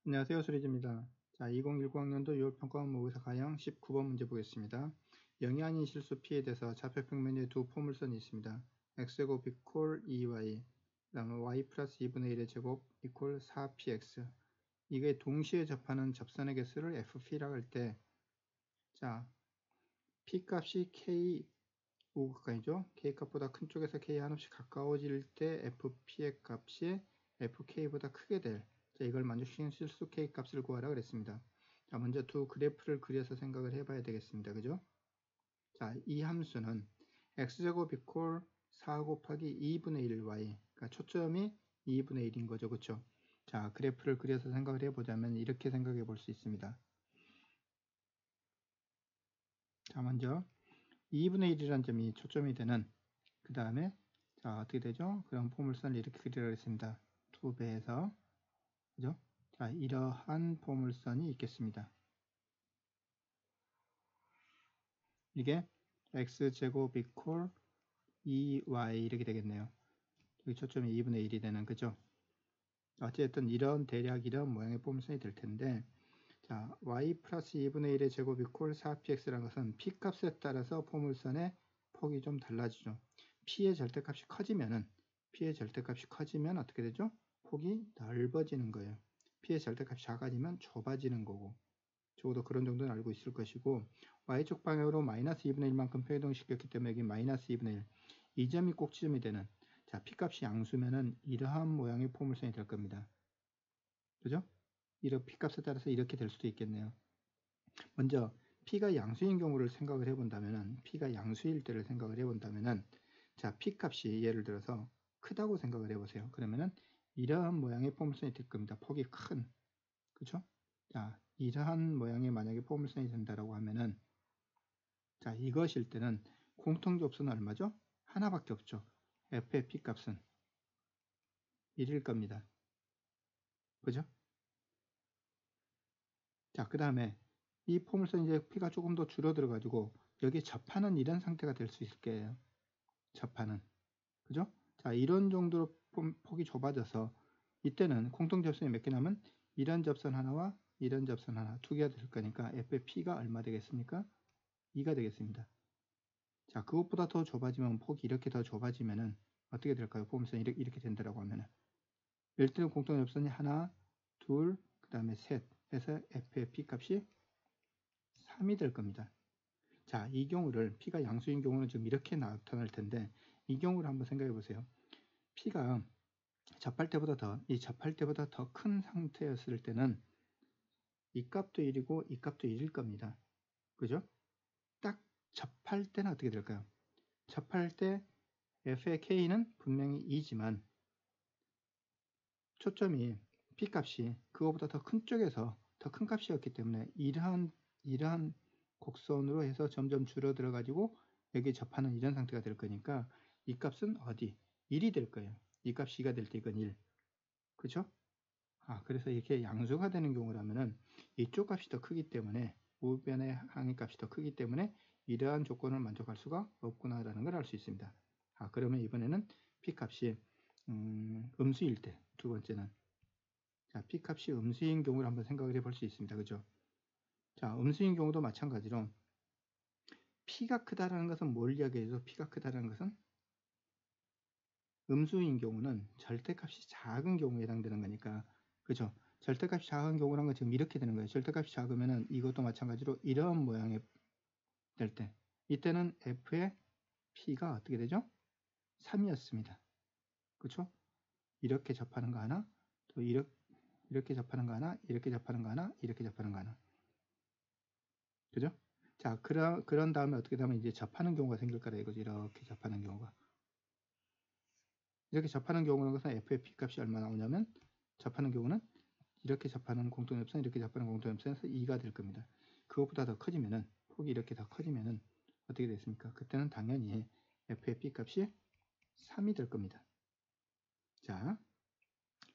안녕하세요. 수리지입니다. 자, 2019학년도 6월 평가원 모의사 가형 19번 문제 보겠습니다. 영이 아닌 실수 p에 대해서 좌표평면에 두 포물선이 있습니다. x제곱 이퀄 2y, 그 다음에 y 플러스 2분의 1의 제곱 이퀄 4px. 이게 동시에 접하는 접선의 개수를 fp라고 할 때, 자, p 값이 k 5 가까이죠. k 값보다 큰 쪽에서 k 한없이 가까워질 때 fp의 값이 fk보다 크게 될, 자, 이걸 만족시키는 실수 k 값을 구하라 그랬습니다. 자, 먼저 두 그래프를 그려서 생각을 해봐야 되겠습니다. 그죠? 자, 이 함수는 x제곱 이퀄 4 곱하기 2분의 1y, 그러니까 초점이 2분의 1인 거죠. 그쵸? 자, 그래프를 그려서 생각을 해보자면 이렇게 생각해 볼 수 있습니다. 자, 먼저 2분의 1이라는 점이 초점이 되는, 그 다음에 자, 어떻게 되죠? 그럼 포물선을 이렇게 그리겠습니다. 2배에서, 그죠? 자, 이러한 포물선이 있겠습니다. 이게 x제곱 이퀄 2y 이렇게 되겠네요. 여기 초점이 2분의 1이 되는, 그죠? 어쨌든 이런 대략 이런 모양의 포물선이 될 텐데, 자, y 플러스 2분의 1의 제곱 이퀄 4px라는 것은 p 값에 따라서 포물선의 폭이 좀 달라지죠. p의 절대값이 커지면은, p의 절대값이 커지면 어떻게 되죠? 폭이 넓어지는 거예요. p의 절대값이 작아지면 좁아지는 거고, 적어도 그런 정도는 알고 있을 것이고, y축 방향으로 마이너스 2분의 1만큼 표이동시켰기 때문에 여기 마이너스 2분의 1, 이 점이 꼭지점이 되는, 자, p 값이 양수면은 이러한 모양의 포물선이 될 겁니다. 그죠? 이렇게 p 값에 따라서 이렇게 될 수도 있겠네요. 먼저 p가 양수인 경우를 생각을 해본다면은, p가 양수일 때를 생각을 해본다면은, 자, p 값이 예를 들어서 크다고 생각을 해보세요. 그러면은 이러한 모양의 포물선이 될 겁니다. 폭이 큰, 그죠? 자, 이러한 모양의 만약에 포물선이 된다라고 하면은, 자, 이것일 때는 공통접수는 얼마죠? 하나밖에 없죠. f의 p 값은 1일 겁니다. 그죠? 자, 그 다음에 이 포물선 이제 p가 조금 더 줄어들어 가지고 여기에 접하는 이런 상태가 될 수 있을 거예요. 접하는, 그죠? 자, 이런 정도로 폭이 좁아져서 이때는 공통 접선이 몇 개냐면 이런 접선 하나와 이런 접선 하나, 두 개가 될 거니까 f의 p가 얼마 되겠습니까? 2가 되겠습니다. 자, 그것보다 더 좁아지면, 폭이 이렇게 더 좁아지면은 어떻게 될까요? 포물선이 이렇게 된다라고 하면은, 예를 들어 공통 접선이 하나, 둘, 그 다음에 셋 해서 f의 p 값이 3이 될 겁니다. 자, 이 경우를, p가 양수인 경우는 지금 이렇게 나타날 텐데, 이 경우를 한번 생각해 보세요. p가 접할 때보다 더 큰 상태였을 때는 이 값도 1이고 이 값도 1일 겁니다. 그죠? 딱 접할 때는 어떻게 될까요? 접할 때 f의 k는 분명히 2지만 초점이 p 값이 그거보다 더 큰 쪽에서 더 큰 값이었기 때문에 이러한 곡선으로 해서 점점 줄어들어 가지고 여기 접하는 이런 상태가 될 거니까 이 값은 어디? 1이 될 거예요. 이 값이 2가 될 때 이건 1. 그죠? 그래서 이렇게 양수가 되는 경우라면은 이쪽 값이 더 크기 때문에, 우변의 항의 값이 더 크기 때문에 이러한 조건을 만족할 수가 없구나라는 걸 알 수 있습니다. 그러면 이번에는 p 값이 음수일 때, 두 번째는, 자, p 값이 음수인 경우를 한번 생각을 해볼 수 있습니다. 그죠? 자, 음수인 경우도 마찬가지로 p가 크다라는 것은 뭘 이야기해서, p가 크다라는 것은 음수인 경우는 절대값이 작은 경우에 해당되는 거니까, 그죠? 절대값이 작은 경우란 건 지금 이렇게 되는 거예요. 절대값이 작으면은 이것도 마찬가지로 이런 모양이 될 때, 이때는 f의 p가 어떻게 되죠? 3이었습니다. 그렇죠? 이렇게 접하는 거 하나, 또 이렇게 접하는 거 하나, 이렇게 접하는 거 하나, 이렇게 접하는 거 하나. 그죠? 자, 그런 다음에 어떻게 되면 이제 접하는 경우가 생길 거라 이거죠. 이렇게 접하는 경우가. 이렇게 접하는 경우는 것은 f의 p 값이 얼마 나오냐면, 접하는 경우는 이렇게 접하는 공통접선, 이렇게 접하는 공통접선에서 2가 될 겁니다. 그것보다 더 커지면은, 폭이 이렇게 더 커지면은 어떻게 됐습니까? 그때는 당연히 f의 p 값이 3이 될 겁니다. 자,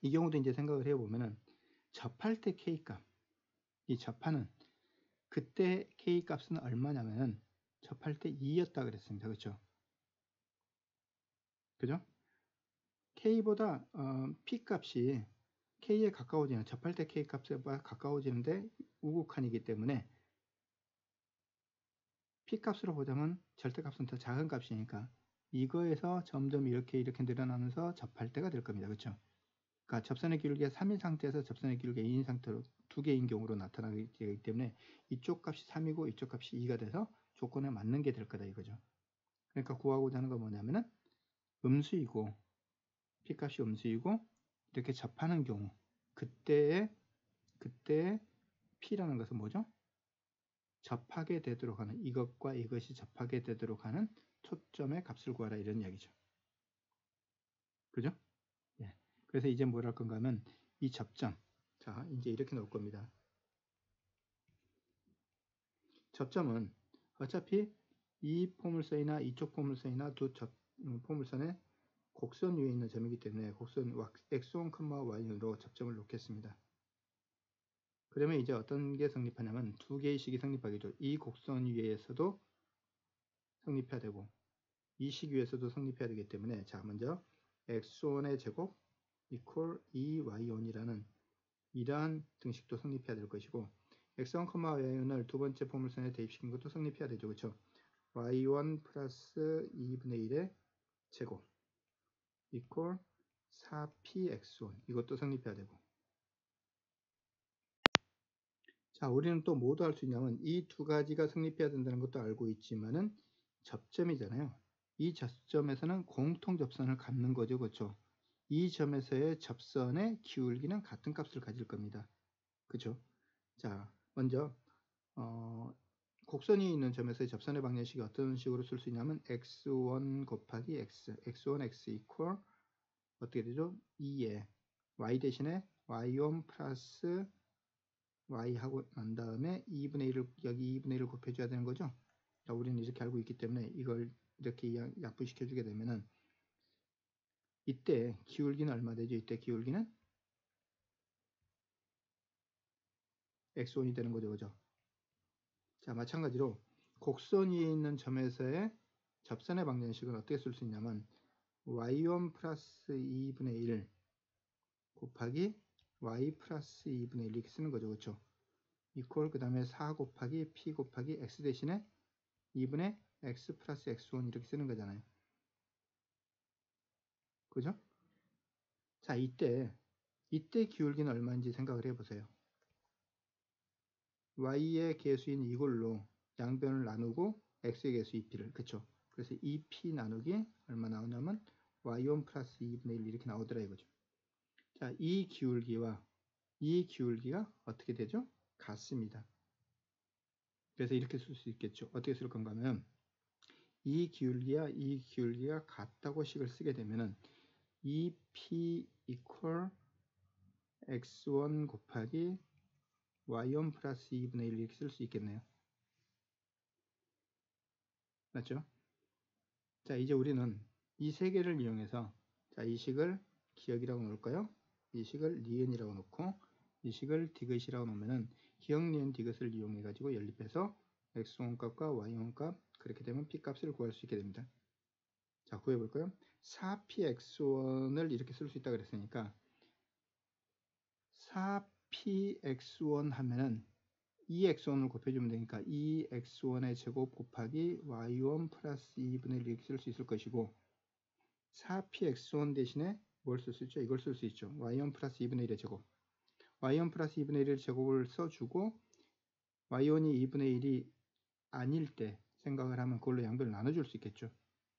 이 경우도 이제 생각을 해보면은, 접할 때 k 값, 이 접하는 그때 k 값은 얼마냐면은 접할 때 2였다 그랬습니다. 그렇죠? 그죠? k보다 p 값이 k에 가까워지는, 접할 때 k 값에 가까워지는데 우극한이기 때문에 p 값으로 보자면 절대값은 더 작은 값이니까 이거에서 점점 이렇게 늘어나면서 접할 때가 될 겁니다. 그렇죠? 그러니까 접선의 기울기가 3인 상태에서 접선의 기울기가 2인 상태로 두 개인 경우로 나타나기 때문에 이쪽 값이 3이고 이쪽 값이 2가 돼서 조건에 맞는 게 될 거다 이거죠. 그러니까 구하고자 하는 건 뭐냐면은 음수이고 p 값이 음수이고 이렇게 접하는 경우 그때의 p라는 것은 뭐죠? 접하게 되도록 하는, 이것과 이것이 접하게 되도록 하는 초점의 값을 구하라 이런 이야기죠. 그죠? 예. 그래서 이제 뭘 할 건가 하면 이 접점, 자 이제 이렇게 넣을 겁니다. 접점은 어차피 이 포물선이나 이쪽 포물선이나 두 포물선의 곡선 위에 있는 점이기 때문에 곡선 x1, y으로 접점을 놓겠습니다. 그러면 이제 어떤 게 성립하냐면 두 개의 식이 성립하겠죠. 이 곡선 위에서도 성립해야 되고 이 식 위에서도 성립해야 되기 때문에 자 먼저 x1의 제곱 equal 2y1이라는 이러한 등식도 성립해야 될 것이고 x1, y1을 두 번째 포물선에 대입시킨 것도 성립해야 되죠. 그렇죠? y1 플러스 2분의 1의 제곱 equal 4px1 이것도 성립해야 되고 자 우리는 또 뭐도 할 수 있냐면 이 두 가지가 성립해야 된다는 것도 알고 있지만은 접점이잖아요. 이 접점에서는 공통 접선을 갖는 거죠. 그렇죠? 이 점에서의 접선의 기울기는 같은 값을 가질 겁니다. 그렇죠? 자 먼저 곡선이 있는 점에서의 접선의 방정식이 어떤 식으로 쓸 수 있냐면 x1 곱하기 x, x1 x equal 어떻게 되죠? 2에 y 대신에 y1 플러스 y 하고 난 다음에 2분의 1을 여기 2분의 1을 곱해줘야 되는 거죠. 자, 우리는 이렇게 알고 있기 때문에 이걸 이렇게 약분시켜 주게 되면은 이때 기울기는 얼마 되죠? 이때 기울기는 x1이 되는 거죠. 그죠? 자, 마찬가지로 곡선 위에 있는 점에서의 접선의 방정식은 어떻게 쓸 수 있냐면 y1 플러스 2분의 1 곱하기 y 플러스 2분의 1 이렇게 쓰는 거죠. 그렇죠? 이퀄 그 다음에 4 곱하기 p 곱하기 x 대신에 2분의 x 플러스 x1 이렇게 쓰는 거잖아요. 그죠? 자, 이때 기울기는 얼마인지 생각을 해보세요. y의 개수인 이걸로 양변을 나누고 x의 개수 2p를, 그쵸? 그래서 2p 나누기 얼마 나오냐면 y1 플러스 2분의 1 이렇게 나오더라 이거죠. 자, 이 기울기와 이 기울기가 어떻게 되죠? 같습니다. 그래서 이렇게 쓸 수 있겠죠. 어떻게 쓸 건가 하면 이 기울기가 같다고 식을 쓰게 되면은 2p equal x1 곱하기 y1 플러스 2분의 1 이렇게 쓸 수 있겠네요. 맞죠? 자, 이제 우리는 이 세 개를 이용해서 자, 이 식을 기억이라고 놓을까요? 이 식을 니은이라고 놓고 이 식을 디귿이라고 놓으면은 기억, 니은, 디귿을 이용해 가지고 연립해서 x1 값과 y1 값 그렇게 되면 p 값을 구할 수 있게 됩니다. 자, 구해 볼까요? 4px1을 이렇게 쓸 수 있다 그랬으니까 4px1 하면은 2x1을 곱해주면 되니까 2x1의 제곱 곱하기 y1 플러스 2분의 1 이렇게 쓸 수 있을 것이고 4px1 대신에 뭘 쓸 수 있죠? 이걸 쓸 수 있죠. y1 플러스 2분의 1의 제곱 y1 플러스 2분의 1의 제곱을 써주고 y1이 2분의 1이 아닐 때 생각을 하면 그걸로 양변을 나눠줄 수 있겠죠.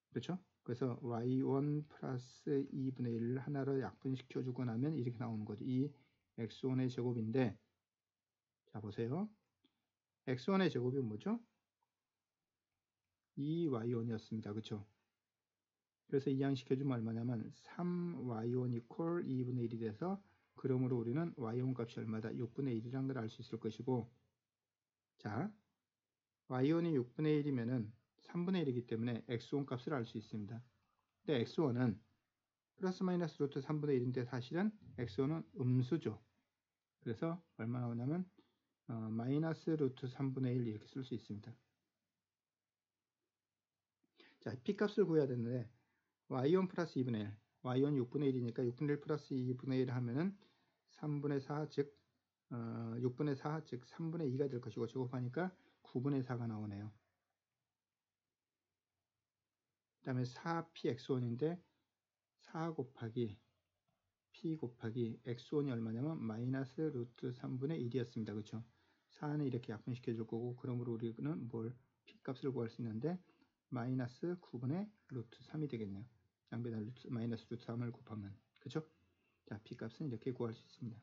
그렇죠? 그래서 y1 플러스 2분의 1을 하나로 약분시켜주고 나면 이렇게 나오는 거죠. 이 x1의 제곱인데 자 보세요. x1의 제곱이 뭐죠? 2y1이었습니다. 그쵸? 그래서 이항시켜주면 얼마냐면 3y1 equal 2분의 1이 돼서 그러므로 우리는 y1 값이 얼마다? 6분의 1이라는 걸 알 수 있을 것이고 자 y1이 6분의 1이면은 3분의 1이기 때문에 x1 값을 알 수 있습니다. 근데 x1은 플러스 마이너스 루트 3분의 1인데 사실은 x1은 음수죠. 그래서 얼마 나오냐면 마이너스 루트 3분의 1 이렇게 쓸 수 있습니다. 자, p값을 구해야 되는데 y1 플러스 2분의 1 y1 6분의 1이니까 6분의 1 플러스 2분의 1 하면은 3분의 4, 즉 6분의 4, 즉 3분의 2가 될 것이고 제곱하니까 9분의 4가 나오네요. 그 다음에 4px1인데 4 곱하기 p 곱하기 x1이 얼마냐면 마이너스 루트 3분의 1이었습니다. 그렇죠? 4는 이렇게 약분시켜 줄 거고 그러므로 우리는 뭘 p 값을 구할 수 있는데 마이너스 9분의 루트 3이 되겠네요. 양변에 마이너스 루트 3을 곱하면 그렇죠? 자, p 값은 이렇게 구할 수 있습니다.